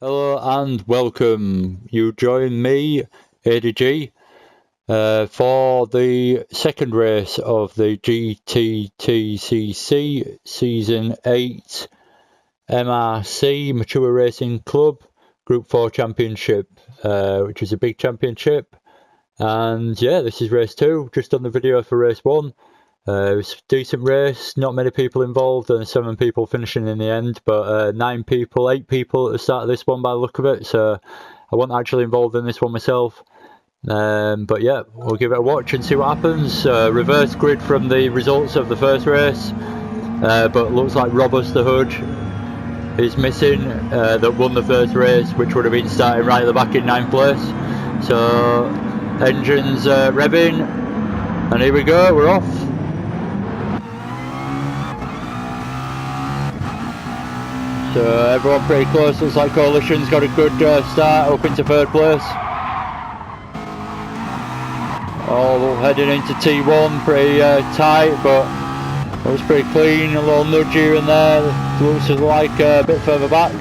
Hello and welcome. You join me, ADG, for the second race of the GTTCC Season 8 MRC Mature Racing Club Group 4 Championship, which is a big championship. And yeah, this is race 2, just done the video for race 1. It was a decent race, not many people involved, and 7 people finishing in the end, but 8 people at the start of this one by the look of it, so I wasn't actually involved in this one myself. But yeah, we'll give it a watch and see what happens. Reverse grid from the results of the first race, but looks like Robust the Hood is missing, that won the first race, which would have been starting right at the back in 9th place. So engines revving, and here we go, we're off. So everyone pretty close, looks like Coalition's got a good start up into 3rd place. All heading into T1, pretty tight, but it was pretty clean, a little nudge here and there, looks like a bit further back.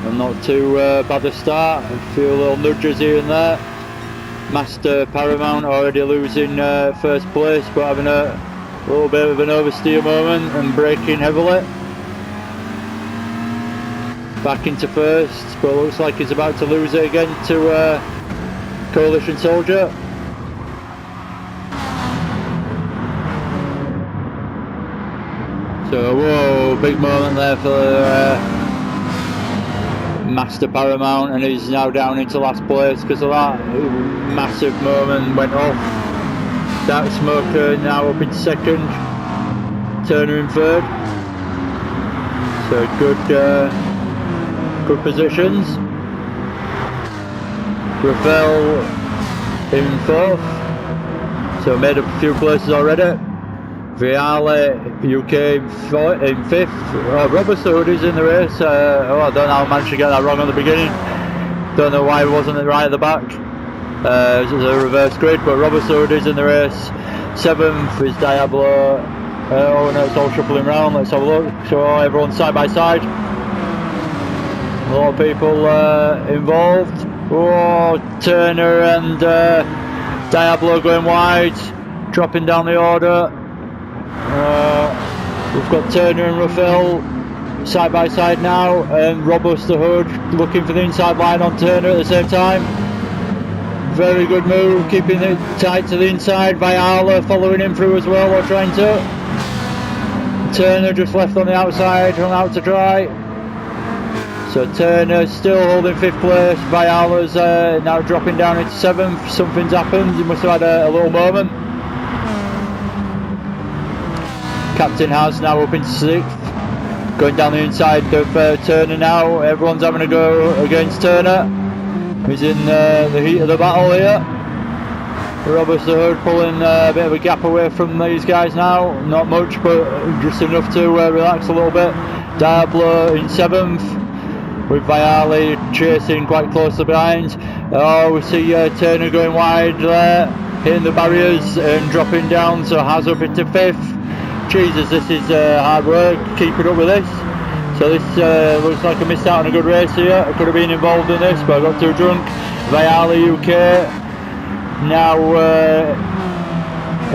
And not too bad a start, a few little nudges here and there. Master Paramount already losing 1st place, but having a little bit of an oversteer moment and braking heavily. Back into 1st, but looks like he's about to lose it again to Coalition Soldier. So whoa, big moment there for Master Paramount, and he's now down into last place because of that massive moment went off. Dark Smoker now up in 2nd, Turner in 3rd. So good positions. Rafael in 4th, so made up a few places already. Viale UK in 5th. Robert Hood is in the race. I don't know how I managed to get that wrong at the beginning. Don't know why it wasn't right at the back. This is a reverse grid, but Robert Hood is in the race. 7th is Diablo. Oh no, it's all shuffling round. Let's have a look. So everyone's side by side. A lot of people involved. Oh, Turner and Diablo going wide, dropping down the order. We've got Turner and Rafael side by side now, and Robust the Hood looking for the inside line on Turner at the same time. Very good move, keeping it tight to the inside. Viala following him through as well, or trying to. Turner just left on the outside, hung out to dry. So Turner still holding 5th place. Viala's now dropping down into 7th. Something's happened, he must have had a little moment. Captain Has now up into 6th, going down the inside of Turner now. Everyone's having a go against Turner. He's in the heat of the battle here. Robert the Hood pulling a bit of a gap away from these guys now. Not much, but just enough to relax a little bit. Diablo in 7th, with Viali chasing quite closely behind. Oh, we see Turner going wide there, hitting the barriers and dropping down, so Has up into 5th. Jesus, this is hard work, keeping up with this. So this looks like I missed out on a good race here. I could have been involved in this, but I got too drunk. Viala UK now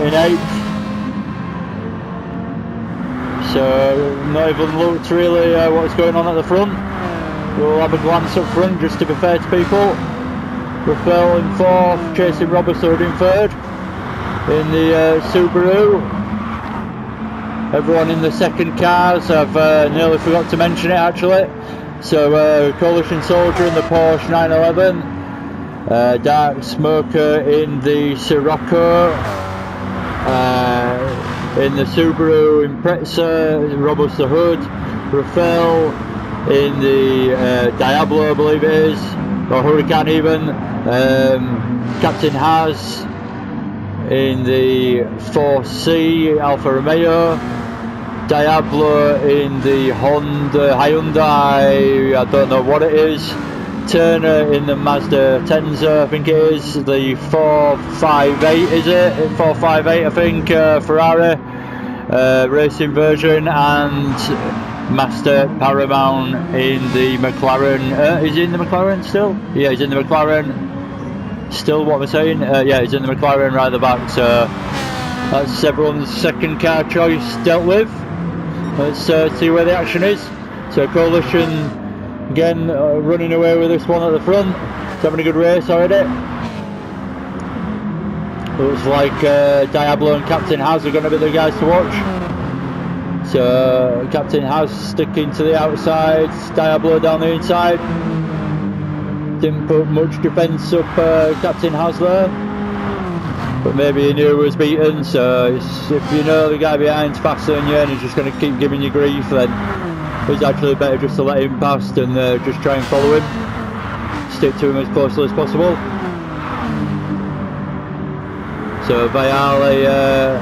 in 8th. So not even looked really what's going on at the front. We'll have a glance up front just to be fair to people. Rafael in 4th, chasing Robert Hood in 3rd in the Subaru. Everyone in the 2nd cars, I've nearly forgot to mention it actually. So Coalition Soldier in the Porsche 911, Dark Smoker in the Sirocco, in the Subaru Impreza, Robust the Hood, Rafael in the Diablo I believe it is, or Hurricane even, Captain Has in the 4C Alfa Romeo, Diablo in the Hyundai, I don't know what it is, Turner in the Mazda Tenza, I think it is, the 458 is it? 458 I think, Ferrari. racing version, and Master Paramount in the McLaren. Is he in the McLaren still? Yeah, he's in the McLaren. Still, what we're saying? Yeah, he's in the McLaren right at the back. So that's everyone's second car choice dealt with. Let's see where the action is. So Coalition again running away with this one at the front. It's having a good race already. Looks like Diablo and Captain House are going to be the guys to watch. So Captain House sticking to the outside, Diablo down the inside. Didn't put much defence up Captain House there, but maybe he knew he was beaten. So if you know the guy behind's faster than you and he's just going to keep giving you grief, then it's actually better just to let him past and just try and follow him. Stick to him as closely as possible. So Viale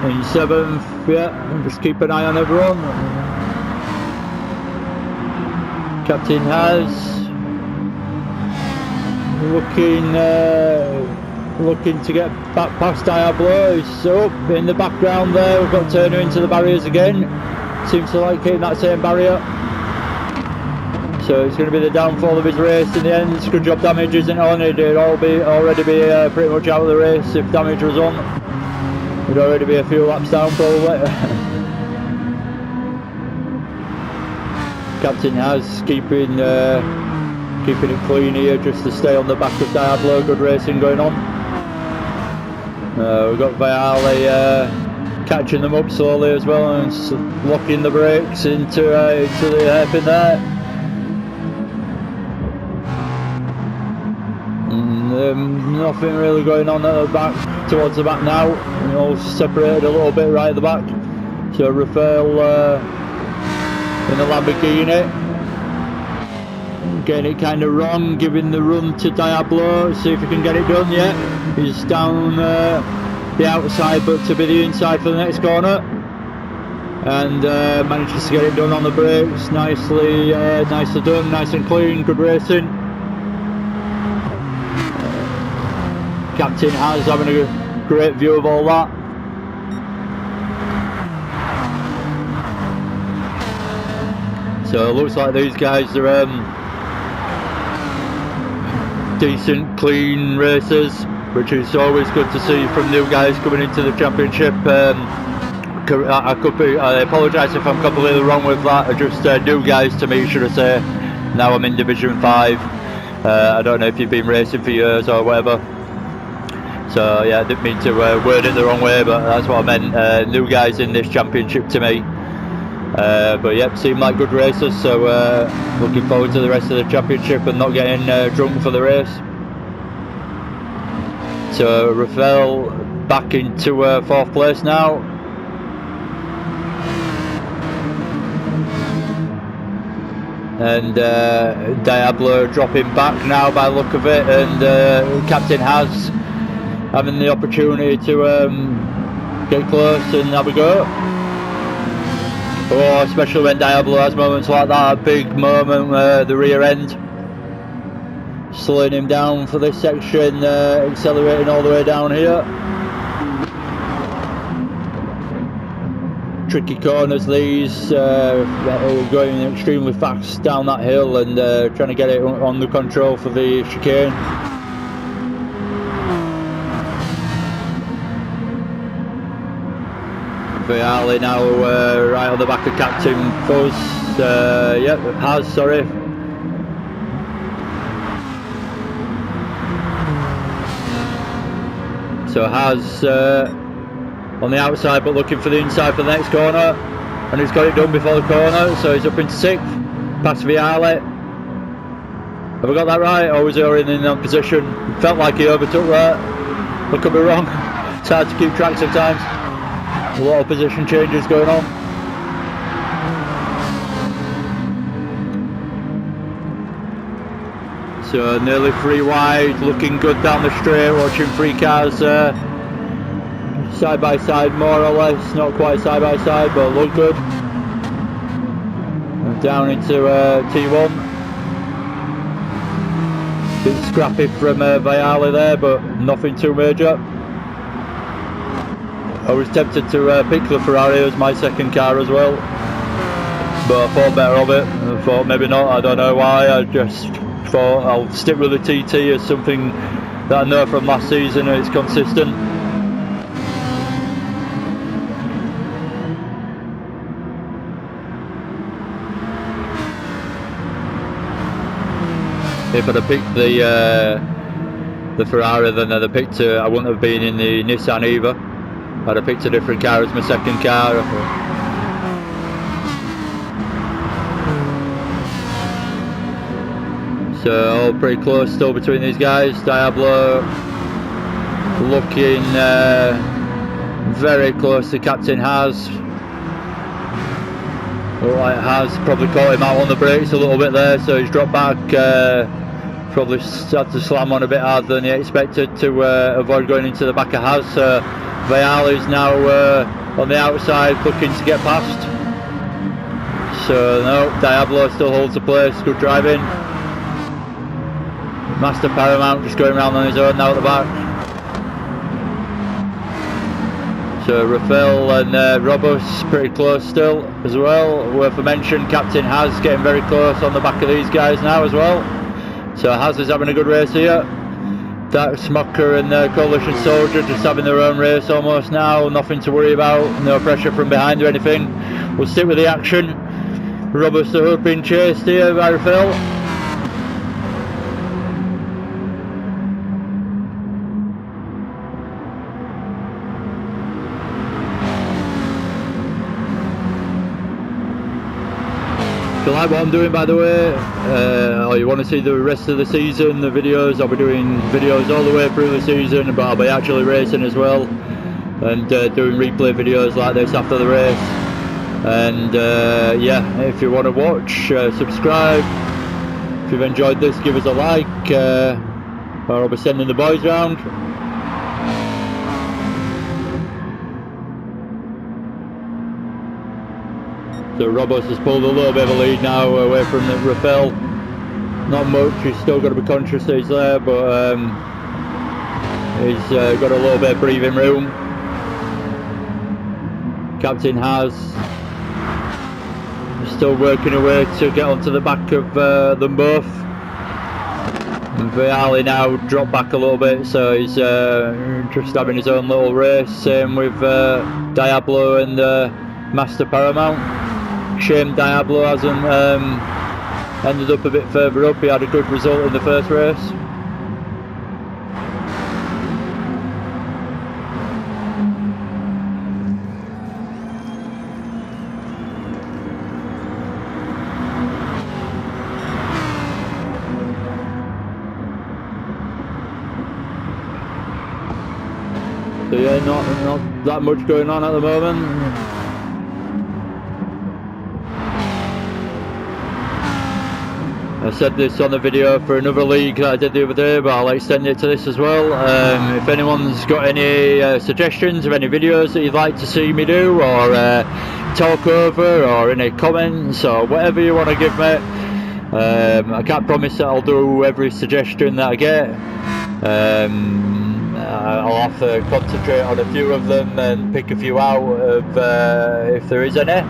in 7th, yeah, and just keep an eye on everyone. Captain Has looking to get back past Diablo. He's up in the background there. We've got Turner into the barriers again. Seems to like hitting that same barrier. So it's going to be the downfall of his race in the end. Good job damage isn't on. It'd already be pretty much out of the race if damage was on. It'd already be a few laps down probably. Captain Has keeping it clean here just to stay on the back of Diablo. Good racing going on. We've got Viale catching them up slowly as well and locking the brakes into the hairpin there. Nothing really going on at the back, towards the back now. We're all separated a little bit right at the back. So Rafael in the Lamborghini, getting it kind of wrong, giving the run to Diablo. See if he can get it done yet. He's down the outside, but to be the inside for the next corner, and manages to get it done on the brakes. Nicely done, nice and clean, good racing. Captain Has having a great view of all that. So it looks like these guys are decent, clean racers, which is always good to see from new guys coming into the championship. I apologise if I'm completely wrong with that. Just new guys to me, should I say. Now I'm in Division 5. I don't know if you've been racing for years or whatever. So yeah, I didn't mean to word it the wrong way, but that's what I meant. New guys in this championship to me. But yeah, seem like good racers, so looking forward to the rest of the championship and not getting drunk for the race. So Rafael back into 4th place now. And Diablo dropping back now by the look of it, and Captain Has having the opportunity to get close and have a go. Oh, especially when Diablo has moments like that, a big moment, the rear end, slowing him down for this section, accelerating all the way down here. Tricky corners these, going extremely fast down that hill and trying to get it under control for the chicane. Viale now right on the back of Captain Fuzz. Has, sorry. So Has on the outside but looking for the inside for the next corner, and he's got it done before the corner, so he's up into 6th, past Viale. Have I got that right, or was he already in that position? Felt like he overtook that. I could be wrong. It's hard to keep track sometimes. A lot of position changes going on. So nearly 3 wide, looking good down the straight, watching 3 cars side by side more or less, not quite side by side but look good. And down into T1. Bit scrappy from Viale there, but nothing too major. I was tempted to pick the Ferrari as my second car as well, but I thought better of it. I thought maybe not, I don't know why. I just thought I'll stick with the TT as something that I know from last season and it's consistent. If I'd have picked the Ferrari, then I'd have picked I wouldn't have been in the Nissan either. I'd have picked a different car as my second car. So all pretty close still between these guys. Diablo looking very close to Captain Haas. Like Haas probably caught him out on the brakes a little bit there, so he's dropped back. Probably had to slam on a bit harder than he expected to avoid going into the back of Haas. So Vialli's now on the outside looking to get past. So no, Diablo still holds the place. Good driving. Master Paramount just going around on his own now at the back. So Rafael and Robus pretty close still as well. Worth a mention, Captain Haas getting very close on the back of these guys now as well. So Haas is having a good race here. Dark Smoker and Coalition Soldier just having their own race almost now. Nothing to worry about, no pressure from behind or anything. We'll stick with the action. Robus the Hood being chased here by Rafael. If you like what I'm doing, by the way, or you want to see the rest of the season, the videos, I'll be doing videos all the way through the season, but I'll be actually racing as well, and doing replay videos like this after the race. And yeah, if you want to watch, subscribe. If you've enjoyed this, give us a like, or I'll be sending the boys round. So Robos has pulled a little bit of a lead now away from Rafael. Not much, he's still got to be conscious that he's there, but he's got a little bit of breathing room. Captain Haas still working away to get onto the back of them both. And Vialli now dropped back a little bit, so he's just having his own little race. Same with Diablo and Master Paramount. Shame Diablo hasn't ended up a bit further up. He had a good result in the first race. So yeah, not that much going on at the moment. I said this on the video for another league that I did the other day, but I'll extend it to this as well. If anyone's got any suggestions of any videos that you'd like to see me do, or talk over, or any comments, or whatever you want to give me, I can't promise that I'll do every suggestion that I get. I'll have to concentrate on a few of them and pick a few out of, if there is any.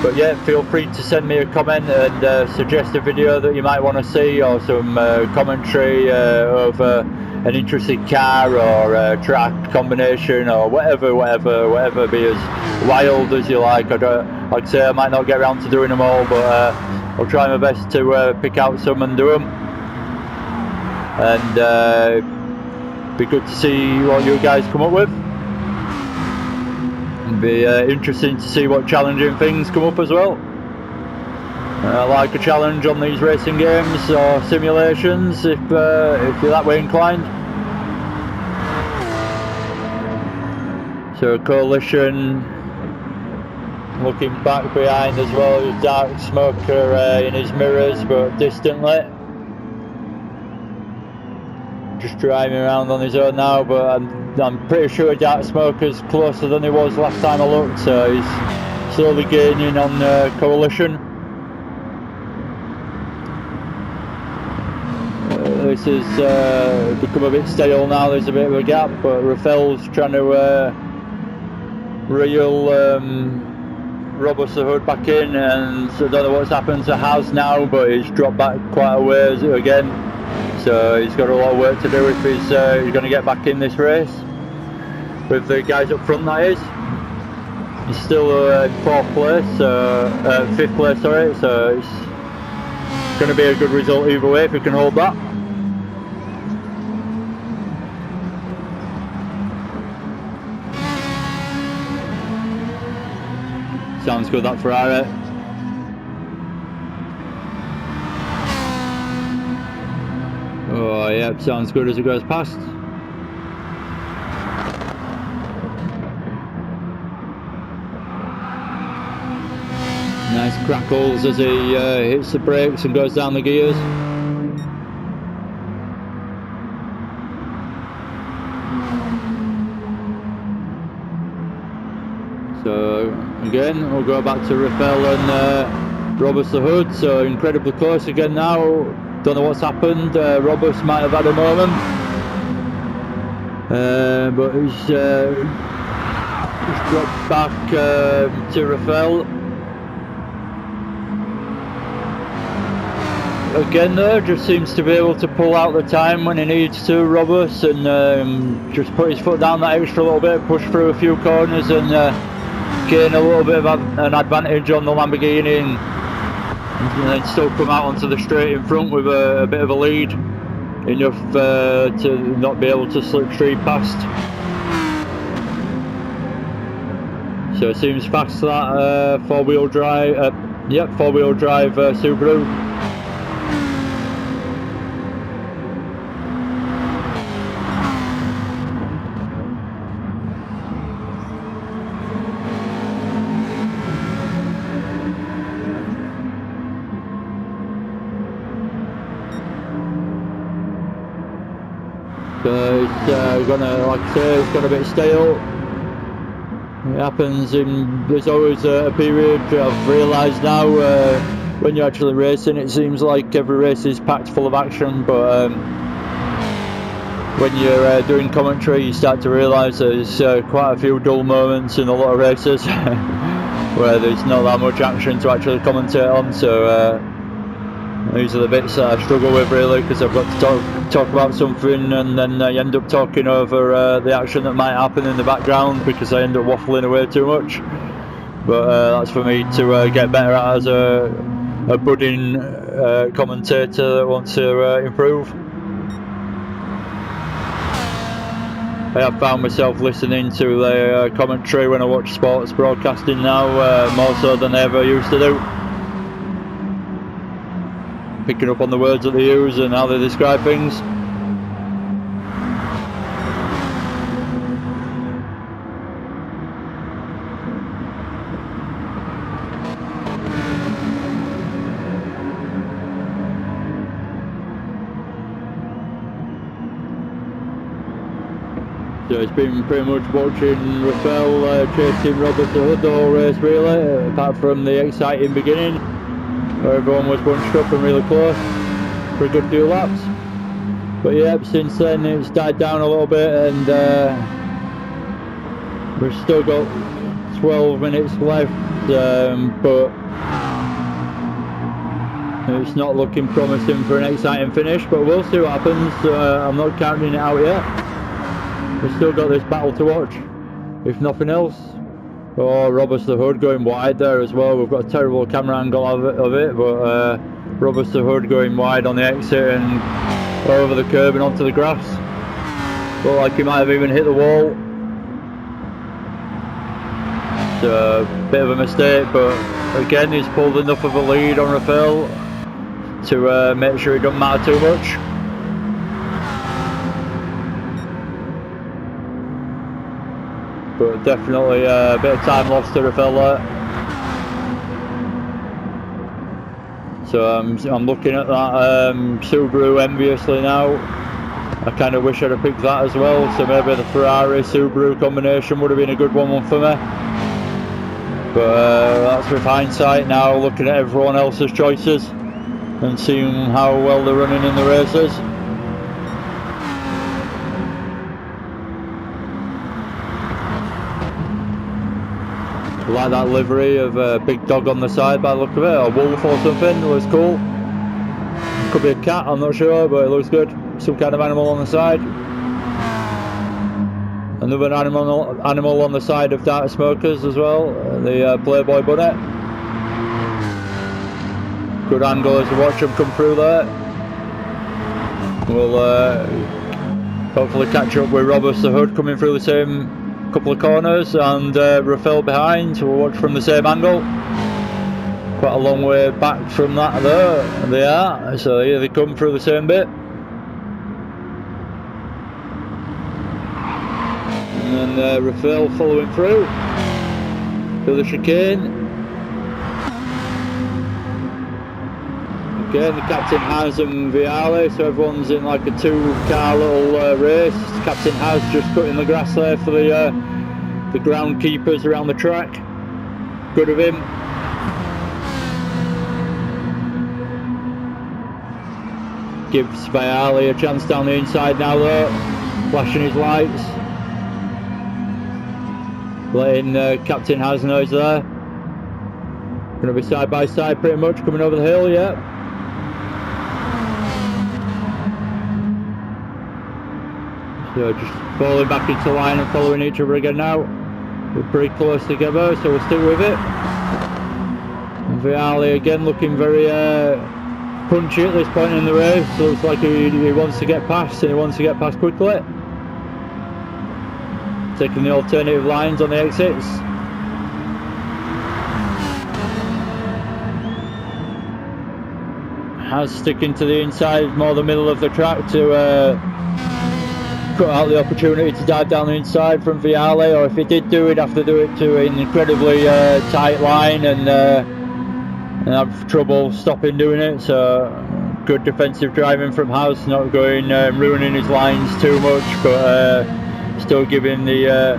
But yeah, feel free to send me a comment and suggest a video that you might want to see, or some commentary of an interesting car or track combination, or whatever, be as wild as you like. Like I say, I might not get around to doing them all, but I'll try my best to pick out some and do them. And be good to see what you guys come up with. It'd be interesting to see what challenging things come up as well. I like a challenge on these racing games or simulations if you're that way inclined. So Coalition looking back behind as well, with Dark Smoker in his mirrors but distantly. Just driving around on his own now, but I'm pretty sure Dark Smoker's closer than he was last time I looked, so he's slowly gaining on Coalition. This has become a bit stale now, there's a bit of a gap, but Rafael's trying to reel Robust the hood back in, and I don't know what's happened to Has now, but he's dropped back quite a ways again, so he's got a lot of work to do if he's going to get back in this race with the guys up front, that is. He's still in 4th place, 5th place, sorry, so it's going to be a good result either way if he can hold that. Sounds good, that Ferrari. Oh yeah, sounds good as it goes past. Nice crackles as he hits the brakes and goes down the gears. So again, we'll go back to Rafael and Robust the hood. So incredibly close again now. Don't know what's happened. Robust might have had a moment, but he's dropped back to Rafael. Again though, just seems to be able to pull out the time when he needs to, Robust, and just put his foot down that extra little bit, push through a few corners and gain a little bit of an advantage on the Lamborghini, and then still come out onto the straight in front with a bit of a lead, enough to not be able to slipstream past. So it seems fast, that 4-wheel drive, 4-wheel drive Subaru. So it's gonna, like I say, it's gone a bit stale. It happens there's always a period, I've realised now, when you're actually racing, it seems like every race is packed full of action, but when you're doing commentary, you start to realise there's quite a few dull moments in a lot of races where there's not that much action to actually commentate on. So these are the bits that I struggle with, really, because I've got to talk about something and then I end up talking over the action that might happen in the background because I end up waffling away too much. But that's for me to get better at as a budding commentator that wants to improve. I have found myself listening to the commentary when I watch sports broadcasting now, more so than I ever used to do. Picking up on the words that they use and how they describe things. So it's been pretty much watching Rafael chasing Robert the hood the whole race, really, apart from the exciting beginning where everyone was bunched up and really close for a good few laps. But yeah, since then it's died down a little bit, and we've still got 12 minutes left, but it's not looking promising for an exciting finish, but we'll see what happens. I'm not counting it out yet. We've still got this battle to watch, if nothing else. Oh, Robust the hood going wide there as well. We've got a terrible camera angle of it, but Robust the hood going wide on the exit and over the curb and onto the grass. Looked like he might have even hit the wall. It's a bit of a mistake, but again he's pulled enough of a lead on Rafael to make sure it doesn't matter too much. But definitely a bit of time lost to Rafael there. So I'm looking at that Subaru enviously now. I kind of wish I'd have picked that as well, so maybe the Ferrari Subaru combination would have been a good one for me. But that's with hindsight now, looking at everyone else's choices and seeing how well they're running in the races. Like that livery of a big dog on the side by the look of it, or wolf or something. It looks cool. Could be a cat, I'm not sure, but it looks good. Some kind of animal on the side. Another animal on the side of Dark Smokers as well, the Playboy Bunny. Good angle as to watch them come through there. We'll hopefully catch up with Robust the Hood coming through the same couple of corners, and Rafael behind, so we'll watch from the same angle. Quite a long way back from that there, they are, so here they come through the same bit. And then Rafael following through the chicane. Again, the captain has and Viale, so everyone's in like a 2-car little race. Captain has just cutting the grass there for the groundkeepers around the track. Good of him. Gives Viale a chance down the inside now though, flashing his lights. Letting Captain Has know he's there. Going to be side by side pretty much, coming over the hill, yeah. So just falling back into line and following each other again now. We're pretty close together, so we'll stick with it. And Viale again looking very punchy at this point in the race. So looks like he wants to get past, and he wants to get past quickly. Taking the alternative lines on the exits. Has sticking to the inside, more the middle of the track to cut out the opportunity to dive down the inside from Viale, or if he did do it, have to do it to an incredibly tight line and have trouble stopping doing it. So good defensive driving from House, not going ruining his lines too much, but still giving the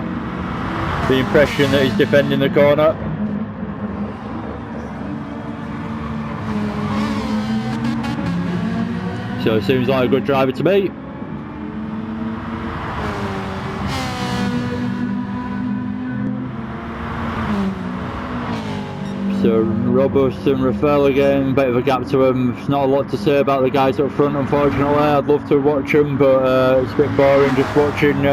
impression that he's defending the corner. So it seems like a good driver to me. So Robust and Rafael again, bit of a gap to them. Not a lot to say about the guys up front, unfortunately. I'd love to watch them, but it's a bit boring just watching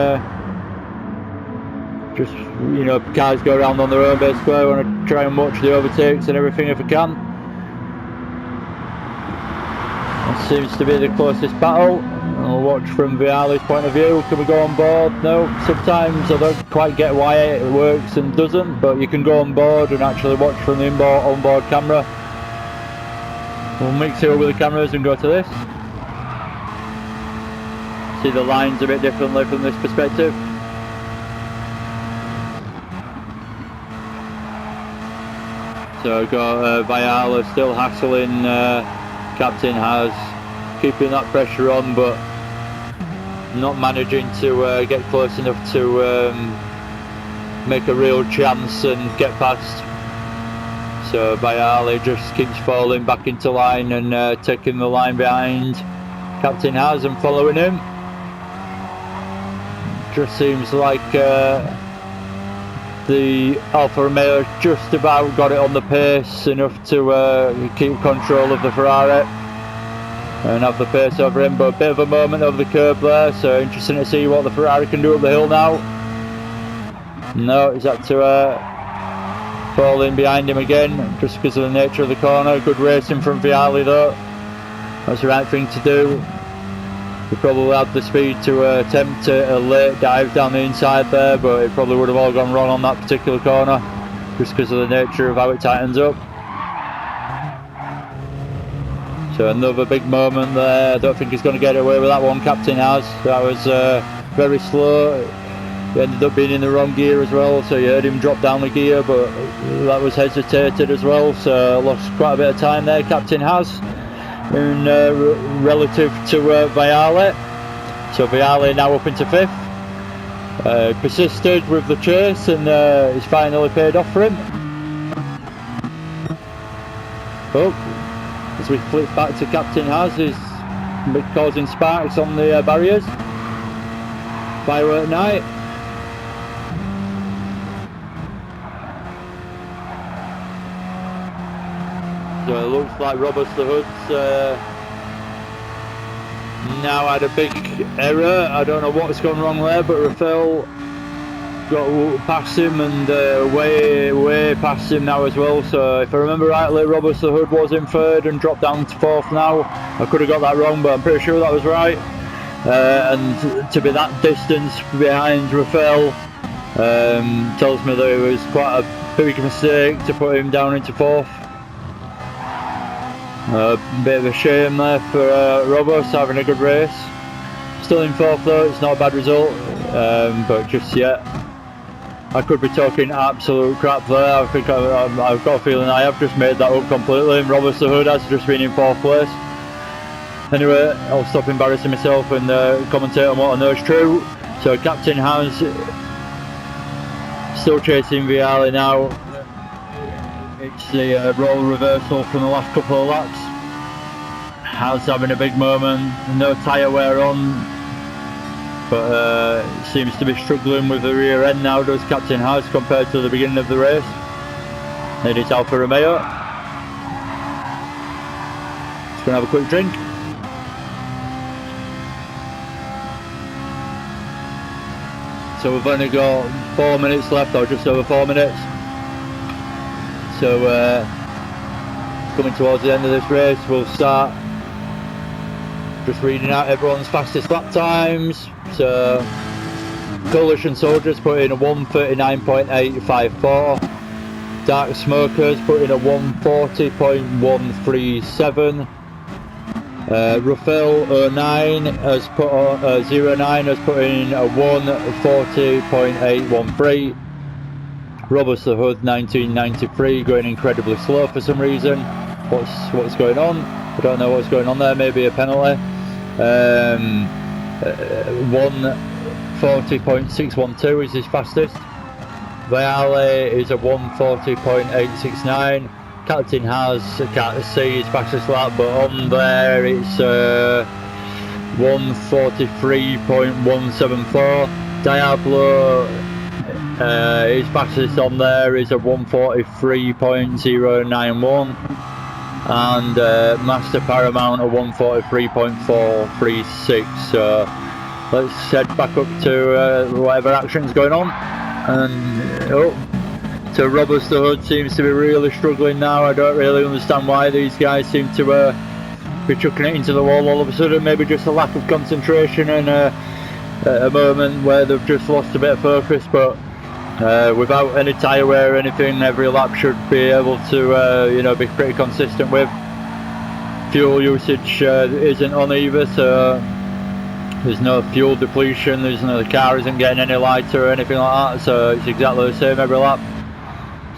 cars go around on their own basically. I want to try and watch the overtakes and everything if I can. That seems to be the closest battle. I'll watch from Viale's point of view. Can we go on board? No, sometimes I don't quite get why it works and doesn't, but you can go on board and actually watch from the onboard camera. We'll mix it up with the cameras and go to this. See the lines a bit differently from this perspective. So I've got Viale still hassling Captain Has, keeping that pressure on, but not managing to get close enough to make a real chance and get past. So Viale just keeps falling back into line and taking the line behind Captain Has and following him. Just seems like the Alfa Romeo just about got it on the pace enough to keep control of the Ferrari and have the pace over him, but a bit of a moment over the curb there, so interesting to see what the Ferrari can do up the hill now. No, he's had to fall in behind him again just because of the nature of the corner. Good racing from Viale though, that's the right thing to do. He probably had the speed to attempt a late dive down the inside there, but it probably would have all gone wrong on that particular corner just because of the nature of how it tightens up. So another big moment there. I don't think he's going to get away with that one, Captain Has. That was very slow. He ended up being in the wrong gear as well, so you heard him drop down the gear, but that was hesitated as well, so lost quite a bit of time there, Captain Has. And relative to Viale, so Viale now up into 5th. Persisted with the chase and it's finally paid off for him. Oh, as we flip back to Captain Has, he's causing sparks on the barriers. Firework night. So it looks like Robert the Hood's now had a big error. I don't know what's gone wrong there, but Rafael got past him and way past him now as well. So if I remember rightly, Robert the Hood was in third and dropped down to fourth now. I could have got that wrong, but I'm pretty sure that was right. And to be that distance behind Rafael tells me that it was quite a big mistake to put him down into fourth. A bit of a shame there for Robert having a good race. Still in fourth though, it's not a bad result, but just yet. I could be talking absolute crap there. I think I've got a feeling I have just made that up completely, and Robert the Hood has just been in fourth place. Anyway, I'll stop embarrassing myself and commentate on what I know is true. So Captain Hans still chasing Viale now. It's the role reversal from the last couple of laps. Hans having a big moment, no tyre wear on, but seems to be struggling with the rear end now, does Captain Hans, compared to the beginning of the race. And it's Alfa Romeo. Just going to have a quick drink. So we've only got 4 minutes left, or just over 4 minutes. So coming towards the end of this race, we'll start just reading out everyone's fastest lap times. So Coalition Soldiers put in a 1:39.854. Dark Smokers put in a 1:40.137. Rafael 09 has put 09 has put in a 1:40.813. Robert the Hood 1993 going incredibly slow for some reason. What's going on? I don't know what's going on there. Maybe a penalty. 1:40.612 is his fastest. Viale is a 1:40.869. Captain can't see his fastest lap, but on there it's 1:43.174. Diablo, his fastest on there is a 1:43.091, and Master Paramount a 1:43.436. So let's head back up to whatever action's going on. And so Robert the Hood seems to be really struggling now. I don't really understand why these guys seem to be chucking it into the wall all of a sudden. Maybe just a lack of concentration and a moment where they've just lost a bit of focus, but without any tyre wear or anything, every lap should be able to be pretty consistent with. Fuel usage isn't on either, so there's no fuel depletion, the car isn't getting any lighter or anything like that, so it's exactly the same every lap.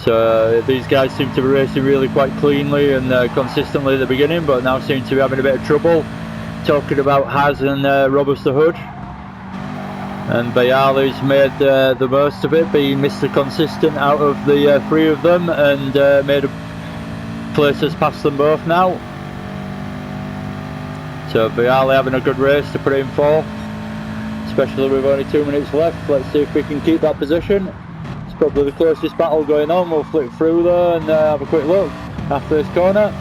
So these guys seem to be racing really quite cleanly and consistently at the beginning, but now seem to be having a bit of trouble. Talking about Haz and Robert the Hood, and Viale's made the most of it, being Mr. Consistent out of the three of them, and made a places past them both now. So Viale having a good race to put it in fourth, especially with only 2 minutes left. Let's see if we can keep that position. It's probably the closest battle going on. We'll flick through there and have a quick look after this corner.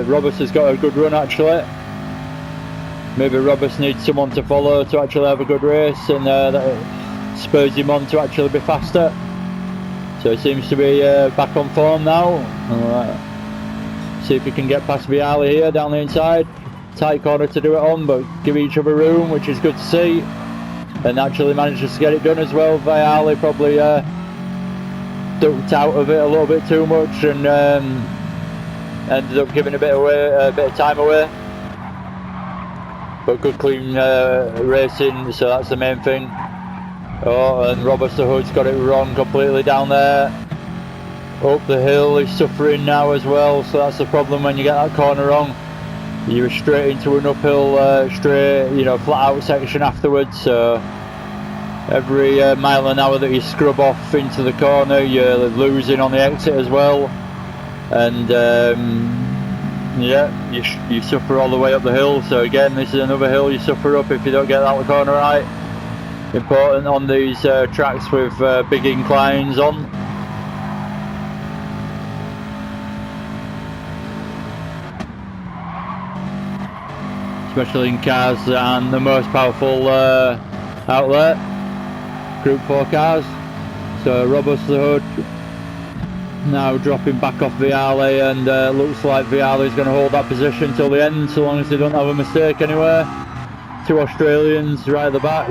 Roberts has got a good run actually. Maybe Roberts needs someone to follow to actually have a good race, and that spurs him on to actually be faster. So he seems to be back on form now. See if we can get past Viale here down the inside. Tight corner to do it on, but give each other room, which is good to see. And actually manages to get it done as well. Viale probably ducked out of it a little bit too much and ended up giving a bit of time away. But good clean racing, so that's the main thing. Oh, and Robert the Hood's got it wrong completely down there. Up the hill, he's suffering now as well, so that's the problem when you get that corner wrong. You're straight into an uphill, straight, flat out section afterwards, so every mile an hour that you scrub off into the corner, you're losing on the exit as well. And you suffer all the way up the hill. So again, this is another hill you suffer up if you don't get that corner right. Important on these tracks with big inclines on. especially in cars, and the most powerful outlet, Group 4 cars. So Robust the Hood now dropping back off Viale, and looks like Viale is going to hold that position till the end, so long as they don't have a mistake anywhere. 2 Australians right at the back.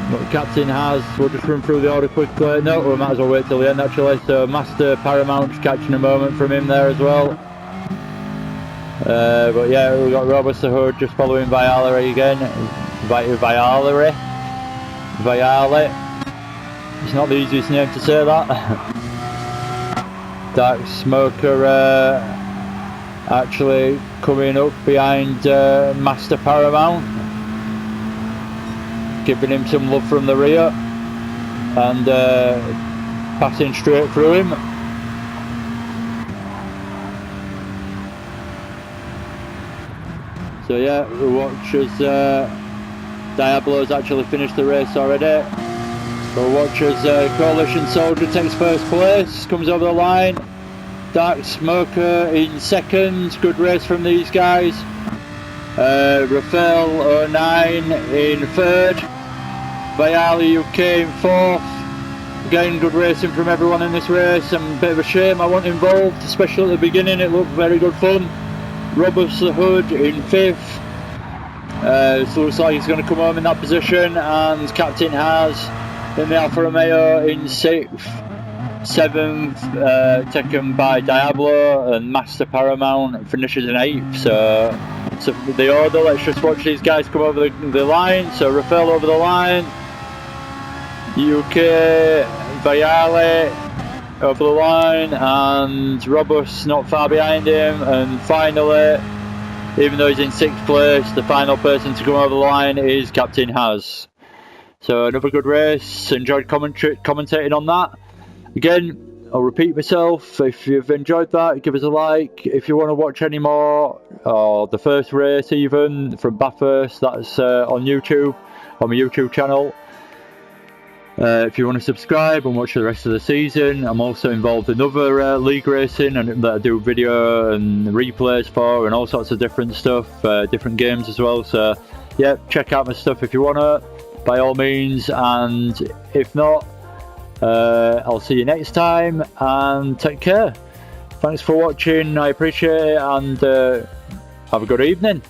But the captain has, we'll just run through the order quickly. No, we might as well wait till the end actually. So Master Paramount's catching a moment from him there as well. But yeah, we've got Robust the Hood just following Viale again. Viale. It's not the easiest name to say that. Dark Smoker actually coming up behind Master Paramount, giving him some love from the rear and passing straight through him. So yeah, we watch as Diablo's actually finished the race already. We'll watch as Coalition Soldier takes first place, comes over the line. Dark Smoker in second, good race from these guys. Rafael 09 in third. Viale UK in fourth. Again, good racing from everyone in this race, and a bit of a shame I wasn't involved, especially at the beginning. It looked very good fun. Robust the Hood in fifth. So looks like he's going to come home in that position, and Captain has in the Alfa Romeo in sixth. Seventh taken by Diablo, and Master Paramount finishes in eighth. So the order, let's just watch these guys come over the line. So Rafael over the line, UK Viale over the line, and Robust not far behind him. And finally, even though he's in sixth place, the final person to come over the line is Captain Has. So another good race. Enjoyed commentating on that. Again, I'll repeat myself, if you've enjoyed that, give us a like. If you want to watch any more, or the first race even, from Bathurst, that's on YouTube, on my YouTube channel. If you want to subscribe and watch the rest of the season, I'm also involved in other league racing and that I do video and replays for, and all sorts of different stuff, different games as well. So yeah, check out my stuff if you want to, by all means, and if not, I'll see you next time, and take care. Thanks for watching, I appreciate it, and have a good evening.